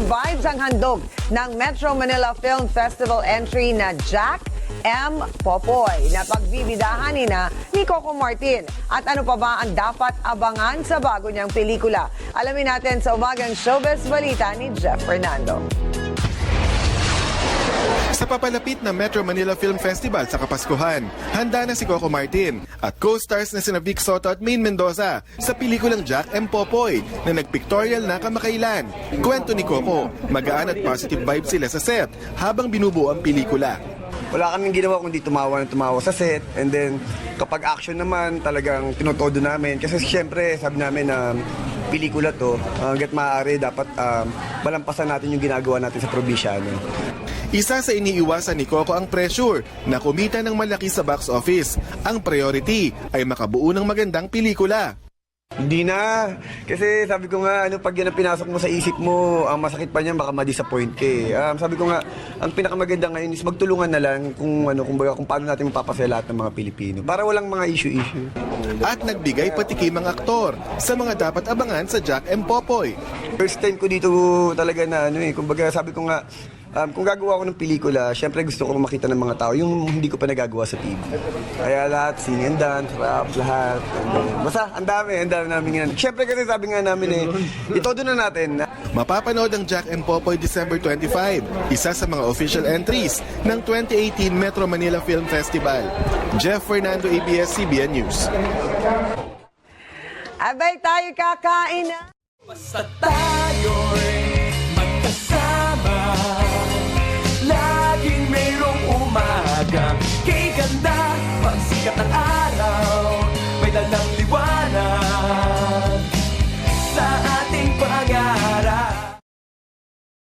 vibes ang handog ng Metro Manila Film Festival entry na Jack M. Popoy na pagbibidahan ni Coco Martin. At ano pa ba ang dapat abangan sa bago niyang pelikula? Alamin natin sa umagang showbiz balita ni Jeff Fernando. Sa papalapit na Metro Manila Film Festival sa Kapaskuhan, handa na si Coco Martin at co-stars na sina Vic Soto at Maine Mendoza sa pelikulang Jack M. Popoy na nagpictorial na kamakailan. Kwento ni Coco, magaan at positive vibes sila sa set habang binubuo ang pelikula. Wala kaming ginawa kundi tumawa ng tumawa sa set, and then kapag action naman talagang tinotodo namin kasi siyempre sabi namin na pelikula to, hanggat maaari dapat malampasan natin yung ginagawa natin sa probinsyano. Isa sa iniiwasan ni Coco ang pressure na kumita ng malaki sa box office. Ang priority ay makabuo ng magandang pelikula. Hindi na. Kasi sabi ko nga, pag yan ang pinasok mo sa isip mo, ang masakit pa niyan, baka ma-disappoint ka eh. Sabi ko nga, ang pinakamaganda ngayon is magtulungan na lang kung paano natin mapapasaya lahat ng mga Pilipino. Para walang mga issue-issue. At nagbigay patikim ang aktor sa mga dapat abangan sa Jack M. Popoy. First time ko dito talaga na kumbaga sabi ko nga, kung gagawa ko ng pelikula, syempre gusto ko makita ng mga tao yung hindi ko pa nagagawa sa TV. Kaya lahat, sing and dance, rap, lahat. Basta, ang dami namin yan. Syempre kasi sabi nga namin itodo na natin. Mapapanood ang Jack M. Popoy December 25, isa sa mga official entries ng 2018 Metro Manila Film Festival. Jeff Fernando, ABS-CBN News. Abay tayo kakain na. Basta tayo